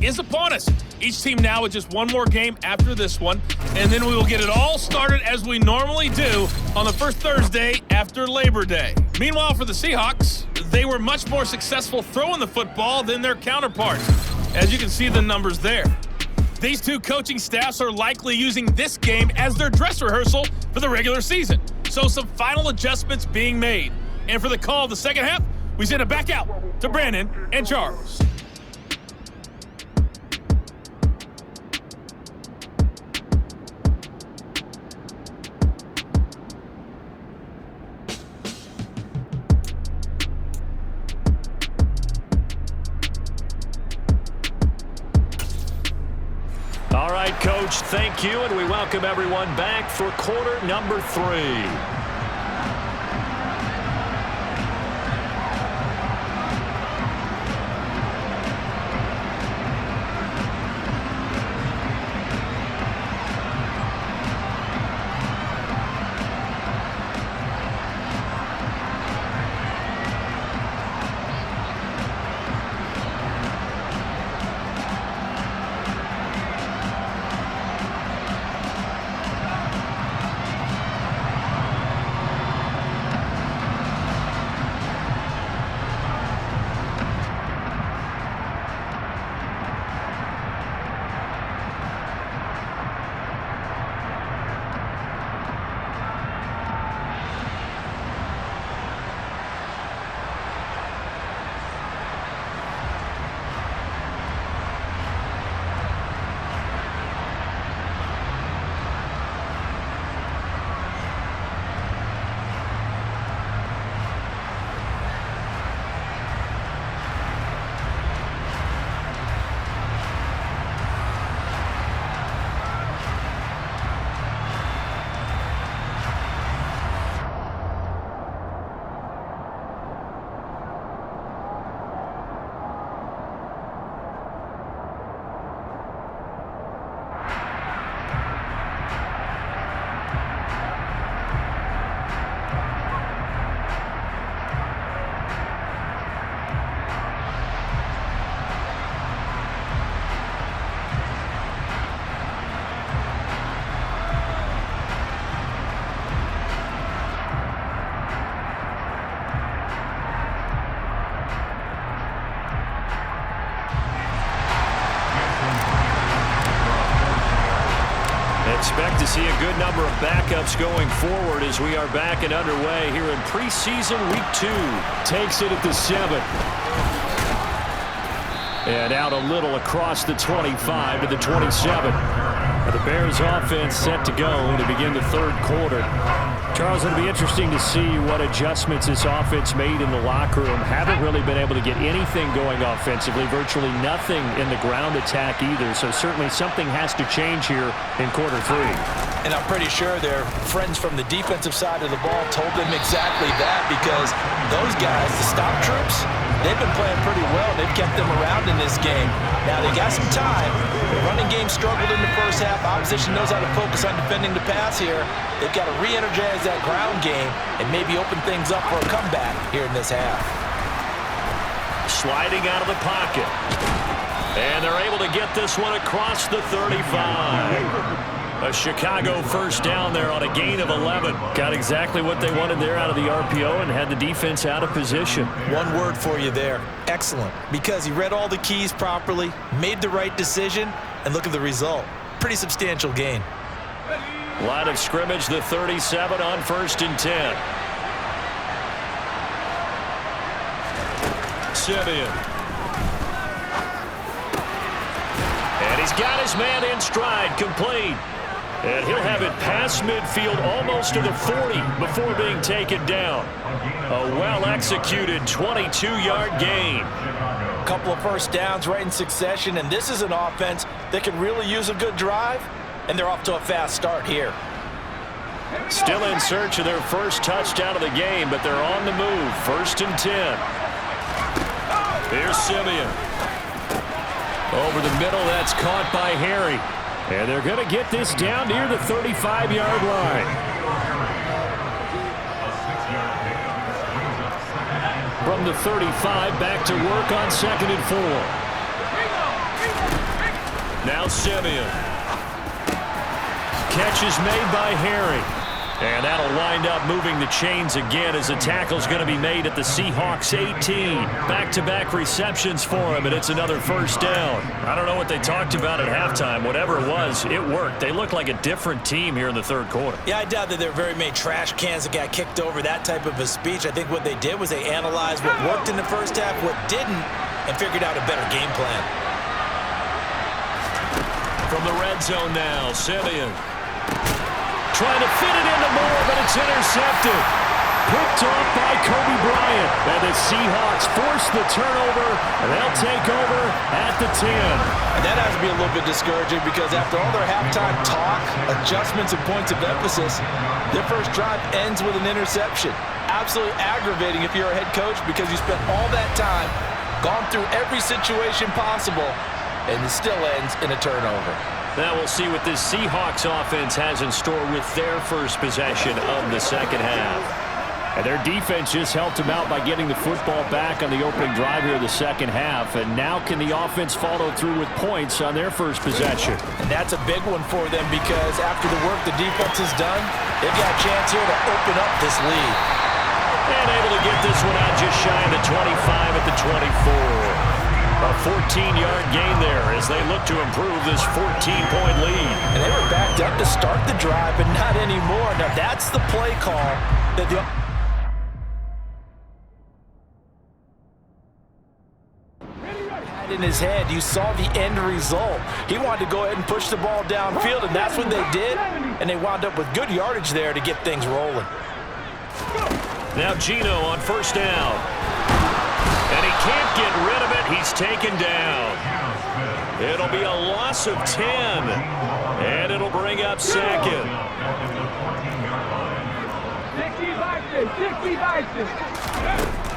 is upon us. Each team now with just one more game after this one, and then we will get it all started as we normally do on the first Thursday after Labor Day. Meanwhile, for the Seahawks, they were much more successful throwing the football than their counterparts, as you can see the numbers there. These two coaching staffs are likely using this game as their dress rehearsal for the regular season. So some final adjustments being made. And for the call of the second half, we send it back out to Brandon and Charles. All right, Coach, thank you, and we welcome everyone back for quarter number 3. Expect to see a good number of backups going forward as we are back and underway here in preseason week 2. Takes it at the 7. And out a little across the 25 to the 27. The Bears offense set to go to begin the third quarter. Charles, it'll be interesting to see what adjustments this offense made in the locker room. Haven't really been able to get anything going offensively, virtually nothing in the ground attack either. So certainly something has to change here in quarter 3. And I'm pretty sure their friends from the defensive side of the ball told them exactly that, because those guys, the stop troops, they've been playing pretty well. They've kept them around in this game. Now, they got some time. The running game struggled in the first half. Opposition knows how to focus on defending the pass here. They've got to re-energize that ground game and maybe open things up for a comeback here in this half. Sliding out of the pocket. And they're able to get this one across the 35. A Chicago first down there on a gain of 11. Got exactly what they wanted there out of the RPO and had the defense out of position. One word for you there. Excellent. Because he read all the keys properly, made the right decision, and look at the result. Pretty substantial gain. Line of scrimmage, the 37 on 1st and 10. Simeon. And he's got his man in stride, complete. And he'll have it past midfield almost to the 40 before being taken down. A well-executed 22-yard gain. A couple of first downs right in succession, and this is an offense that could really use a good drive, and they're off to a fast start here. Still in search of their first touchdown of the game, but they're on the move. 1st and 10. Here's Simeon. Over the middle, that's caught by Harry. And they're going to get this down near the 35-yard line. From the 35, back to work on 2nd and 4. Now Simeon. Catch is made by Herring. And that'll wind up moving the chains again as a tackle's going to be made at the Seahawks 18. Back-to-back receptions for him, and it's another first down. I don't know what they talked about at halftime. Whatever it was, it worked. They look like a different team here in the third quarter. Yeah, I doubt that there are very many trash cans that got kicked over, that type of a speech. I think what they did was they analyzed what worked in the first half, what didn't, and figured out a better game plan. From the red zone now, Simeon. Trying to fit it into Moore, but it's intercepted. Picked off by Kobe Bryant. And the Seahawks force the turnover, and they'll take over at the 10. And that has to be a little bit discouraging because after all their halftime talk, adjustments and points of emphasis, their first drive ends with an interception. Absolutely aggravating if you're a head coach because you spent all that time, gone through every situation possible, and it still ends in a turnover. Now we'll see what this Seahawks offense has in store with their first possession of the second half. And their defense just helped them out by getting the football back on the opening drive here of the second half. And now can the offense follow through with points on their first possession? And that's a big one for them because after the work the defense has done, they've got a chance here to open up this lead. And able to get this one out just shy of the 25 at the 24. A 14-yard gain there as they look to improve this 14-point lead. And they were backed up to start the drive, but not anymore. Now that's the play call that the had in his head. You saw the end result. He wanted to go ahead and push the ball downfield, and that's what they did. And they wound up with good yardage there to get things rolling. Now Gino on first down. And he can't get rid of it. He's taken down. It'll be a loss of 10. And it'll bring up second.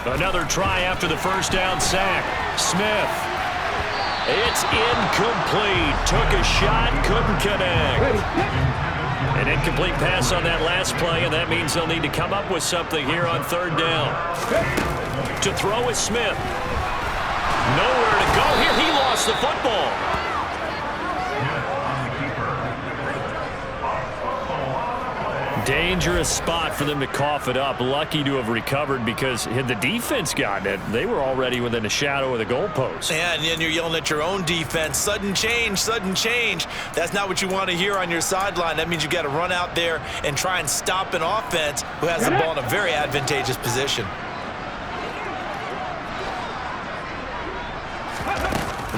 Another try after the first down sack. Smith. It's incomplete. Took a shot, couldn't connect. An incomplete pass on that last play, and that means they'll need to come up with something here on third down. To throw is Smith. Nowhere to go here. He lost the football. Dangerous spot for them to cough it up. Lucky to have recovered because had the defense gotten it, they were already within a shadow of the goalpost. Yeah, and then you're yelling at your own defense. Sudden change, sudden change. That's not what you want to hear on your sideline. That means you've got to run out there and try and stop an offense who has the ball in a very advantageous position.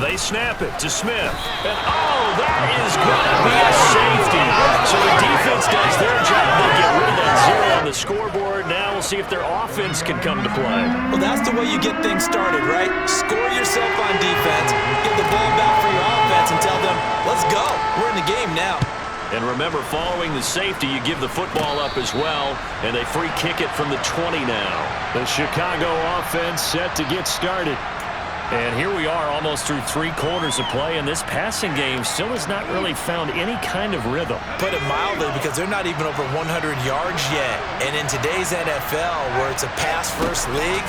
They snap it to Smith. And, oh, that is going to be a safety. So the defense does their job. They get rid of that zero on the scoreboard. Now we'll see if their offense can come to play. Well, that's the way you get things started, right? Score yourself on defense, get the ball back for your offense, and tell them, let's go. We're in the game now. And remember, following the safety, you give the football up as well, and they free kick it from the 20 now. The Chicago offense set to get started. And here we are almost through 3 quarters of play, and this passing game still has not really found any kind of rhythm. Put it mildly, because they're not even over 100 yards yet. And in today's NFL, where it's a pass-first league,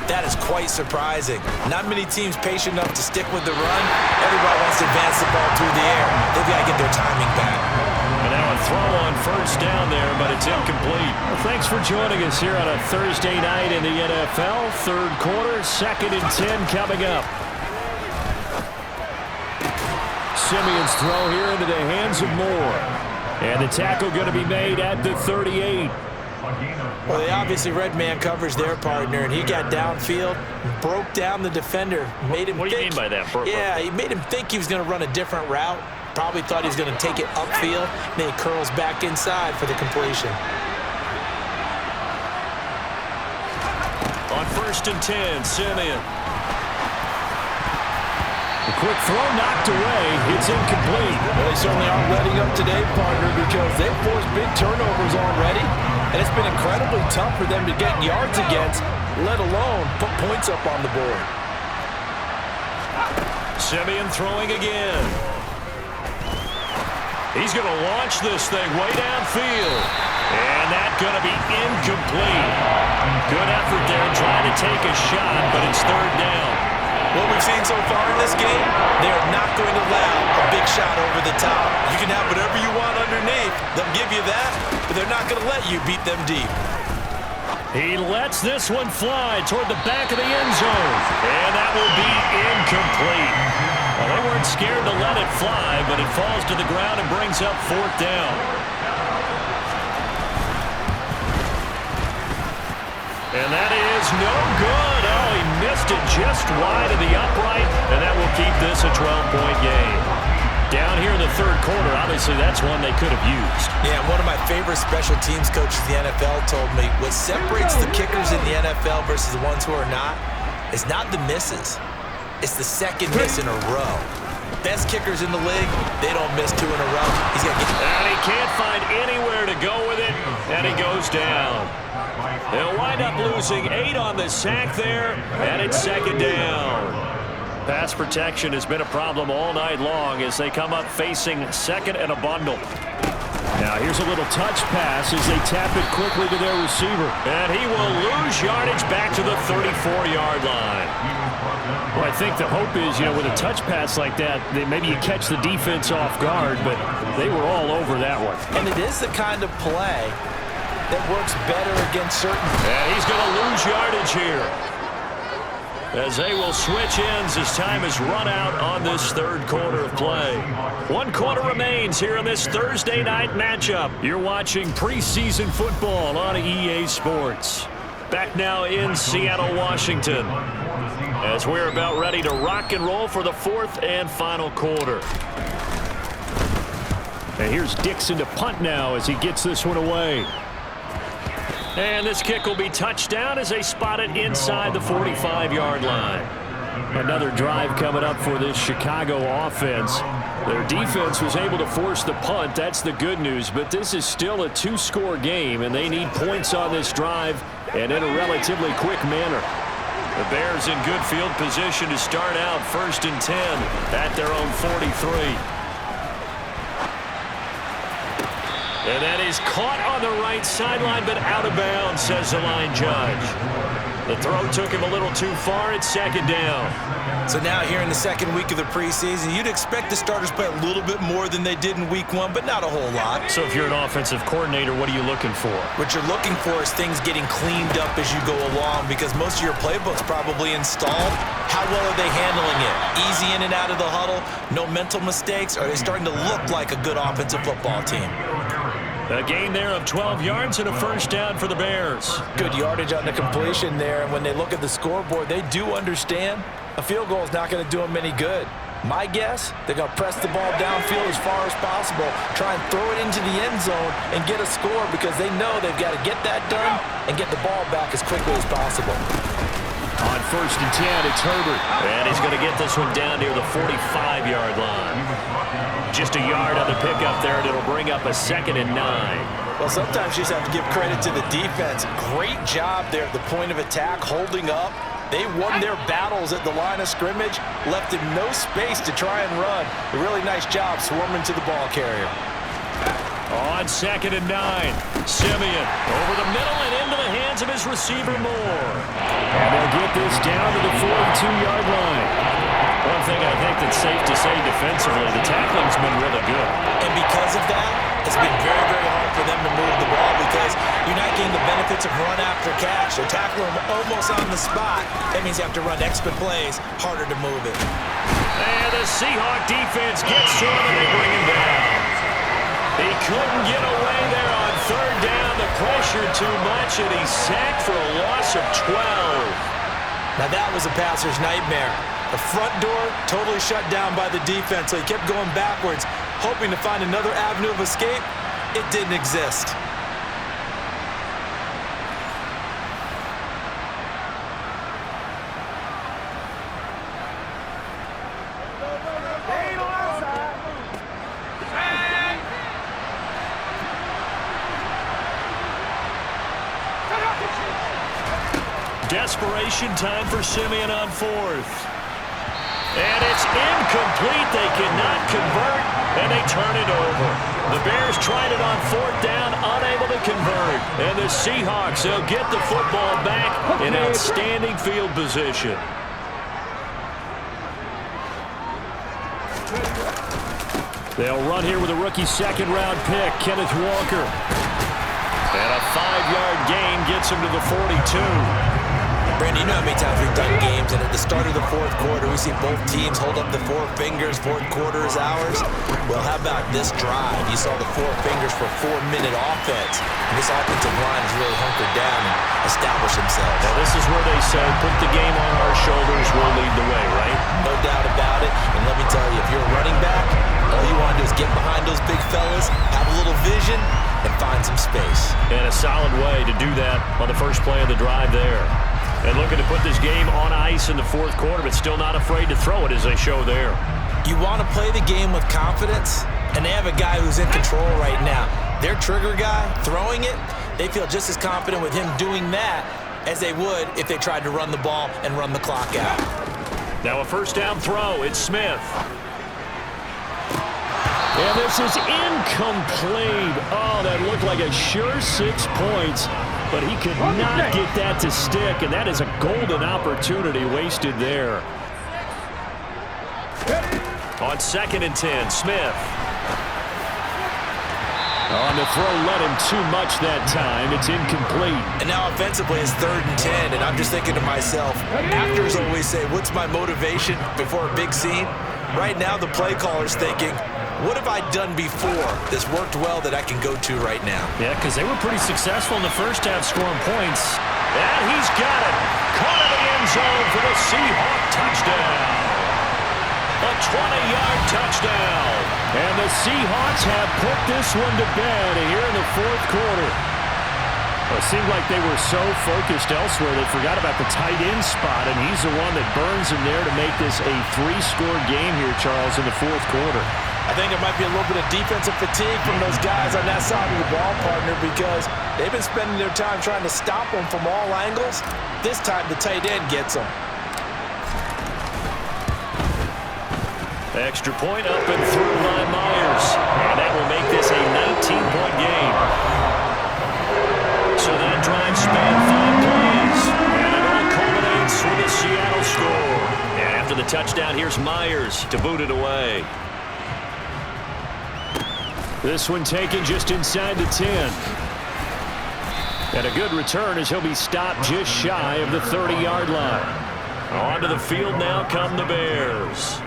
that is quite surprising. Not many teams patient enough to stick with the run. Everybody wants to advance the ball through the air. They've got to get their timing back. And now a throw on first down there, but it's incomplete. Well, thanks for joining us here on a Thursday night in the NFL. Third quarter, 2nd and 10 coming up. Simeon's throw here into the hands of Moore. And the tackle going to be made at the 38. Well, they obviously read man coverage their partner, and he got downfield, broke down the defender, made him What do you mean by that? Yeah, he made him think he was going to run a different route. Probably thought he was going to take it upfield. Then he curls back inside for the completion. On 1st and 10, Simeon. The quick throw knocked away. It's incomplete. Well, they certainly aren't letting up today, partner, because they've forced big turnovers already. And it's been incredibly tough for them to get yards against, let alone put points up on the board. Simeon throwing again. He's going to launch this thing way downfield. And that's going to be incomplete. Good effort there trying to take a shot, but it's 3rd down. What we've seen so far in this game, they are not going to allow a big Big shot over the top. You can have whatever you want underneath. They'll give you that, but they're not going to let you beat them deep. He lets this one fly toward the back of the end zone. And that will be incomplete. Well, they weren't scared to let it fly, but it falls to the ground and brings up 4th down. And that is no good. Oh, he missed it just wide of the upright, and that will keep this a 12-point game. Down here in the 3rd quarter, obviously that's one they could have used. Yeah, one of my favorite special teams coaches in the NFL told me what separates the kickers in the NFL versus the ones who are not is not the misses. It's the second miss in a row. Best kickers in the league, they don't miss 2 in a row. He's got to get. And he can't find anywhere to go with it, and he goes down. They'll wind up losing 8 on the sack there, and it's 2nd down. Pass protection has been a problem all night long as they come up facing 2nd and a bundle. Now here's a little touch pass as they tap it quickly to their receiver. And he will lose yardage back to the 34-yard line. Well, I think the hope is, with a touch pass like that, maybe you catch the defense off guard, but they were all over that one. And it is the kind of play that works better against certain. And he's going to lose yardage here, as they will switch ends as time is run out on this 3rd quarter of play. 1 quarter remains here in this Thursday night matchup. You're watching preseason football on EA Sports. Back now in Seattle, Washington, as we're about ready to rock and roll for the 4th and final quarter. And here's Dixon to punt now as he gets this one away. And this kick will be touchdown as they spot it inside the 45-yard line. Another drive coming up for this Chicago offense. Their defense was able to force the punt. That's the good news. But this is still a 2-score game, and they need points on this drive and in a relatively quick manner. The Bears in good field position to start out 1st and 10 at their own 43. And that is caught on the right sideline, but out of bounds, says the line judge. The throw took him a little too far. It's 2nd down. So now here in the 2nd week of the preseason, you'd expect the starters play a little bit more than they did in week 1, but not a whole lot. So if you're an offensive coordinator, what are you looking for? What you're looking for is things getting cleaned up as you go along, because most of your playbook's probably installed. How well are they handling it? Easy in and out of the huddle? No mental mistakes? Are they starting to look like a good offensive football team? A gain there of 12 yards and a 1st down for the Bears. Good yardage on the completion there, and when they look at the scoreboard, they do understand a field goal is not going to do them any good. My guess, they're going to press the ball downfield as far as possible, try and throw it into the end zone and get a score, because they know they've got to get that done and get the ball back as quickly as possible. On 1st and 10, it's Herbert. And he's going to get this one down near the 45-yard line. Just a yard on the pickup there, and it'll bring up a 2nd and 9. Well, sometimes you just have to give credit to the defense. Great job there at the point of attack, holding up. They won their battles at the line of scrimmage, left him no space to try and run. A really nice job swarming to the ball carrier. On 2nd and 9, Simeon over the middle and into the hands of his receiver Moore. And they'll get this down to the 42-yard line. One thing I think that's safe to say defensively, the tackling's been really good. And because of that, it's been very, very hard for them to move the ball, because you're not getting the benefits of run after catch. They're tackling them almost on the spot. That means you have to run extra plays, harder to move it. And the Seahawk defense gets to him and they bring him down. He couldn't get away there on 3rd down. The pressure too much, and he's sacked for a loss of 12. Now that was a passer's nightmare. The front door totally shut down by the defense, so he kept going backwards, hoping to find another avenue of escape. It didn't exist. Desperation time for Simeon on 4th. And it's incomplete. They cannot convert, and they turn it over. The Bears tried it on 4th down, unable to convert. And the Seahawks, they'll get the football back in outstanding field position. They'll run here with a rookie second-round pick, Kenneth Walker. And a 5-yard gain gets him to the 42. Brandon, you know how many times we've done games, and at the start of the fourth quarter, we see both teams hold up the four fingers, fourth quarter is ours. Well, how about this drive? You saw the four fingers for 4-minute offense. And this offensive line has really hunkered down and established themselves. Now, this is where they say, put the game on our shoulders, we'll lead the way, right? No doubt about it. And let me tell you, if you're a running back, all you want to do is get behind those big fellas, have a little vision, and find some space. And a solid way to do that on the first play of the drive there. And looking to put this game on ice in the fourth quarter, but still not afraid to throw it as they show there. You want to play the game with confidence, and they have a guy who's in control right now. Their trigger guy, throwing it, they feel just as confident with him doing that as they would if they tried to run the ball and run the clock out. Now a first down throw, it's Smith. And this is incomplete. Oh, that looked like a sure 6 points. But he could not get that to stick, and that is a golden opportunity wasted there. On 2nd and 10, Smith. On the throw, let him too much that time. It's incomplete. And now offensively, it's 3rd and 10, and I'm just thinking to myself, actors always say, what's my motivation before a big scene? Right now, the play caller's thinking, what have I done before that's worked well that I can go to right now? Yeah, because they were pretty successful in the first half scoring points. And he's got it. Caught in the end zone for the Seahawk touchdown. A 20-yard touchdown. And the Seahawks have put this one to bed here in the fourth quarter. Well, it seemed like they were so focused elsewhere they forgot about the tight end spot, and he's the one that burns him there to make this a 3-score game here, Charles, in the fourth quarter. I think it might be a little bit of defensive fatigue from those guys on that side of the ball, partner, because they've been spending their time trying to stop them from all angles. This time, the tight end gets them. Extra point up and through by Myers. And that will make this a 19-point game. So that drive spanned 5 plays. And it all culminates with a Seattle score. And after the touchdown, here's Myers to boot it away. This one taken just inside the 10. And a good return as he'll be stopped just shy of the 30-yard line. Onto the field now come the Bears.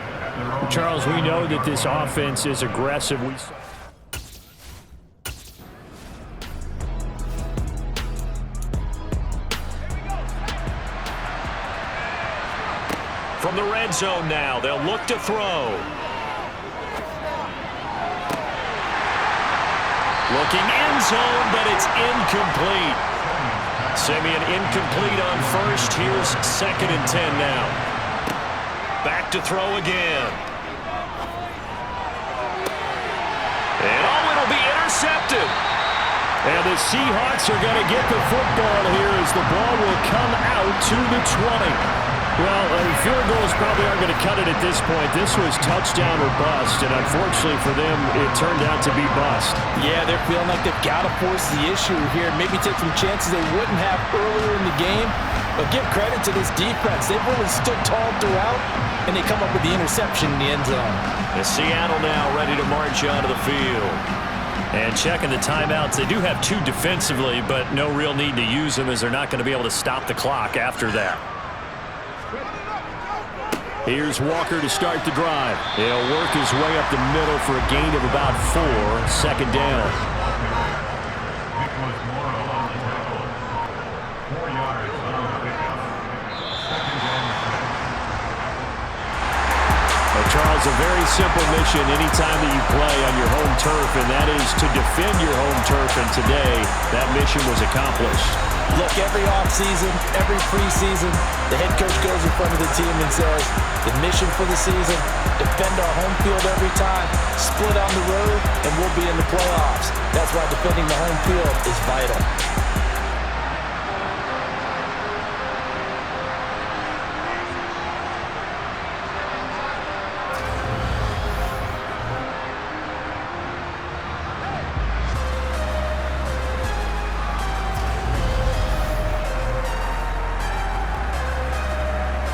Charles, we know that this offense is aggressive. From the red zone now, they'll look to throw. Looking end zone, but it's incomplete. Simeon incomplete on first. Here's 2nd and 10 now. Back to throw again. And oh, it'll be intercepted. And the Seahawks are going to get the football here as the ball will come out to the 20. Well, field goals probably aren't going to cut it at this point. This was touchdown or bust, and unfortunately for them, it turned out to be bust. Yeah, they're feeling like they've got to force the issue here, maybe take some chances they wouldn't have earlier in the game. But give credit to this defense. They've really stood tall throughout, and they come up with the interception in the end zone. And Seattle now ready to march onto the field. And checking the timeouts, they do have 2 defensively, but no real need to use them as they're not going to be able to stop the clock after that. Here's Walker to start the drive. He'll work his way up the middle for a gain of about 4, 2nd down. Charles, a very simple mission anytime that you play on your home turf, and that is to defend your home turf, and today that mission was accomplished. Look, every offseason, every preseason, the head coach goes in front of the team and says, the mission for the season, defend our home field every time, split on the road, and we'll be in the playoffs. That's why defending the home field is vital.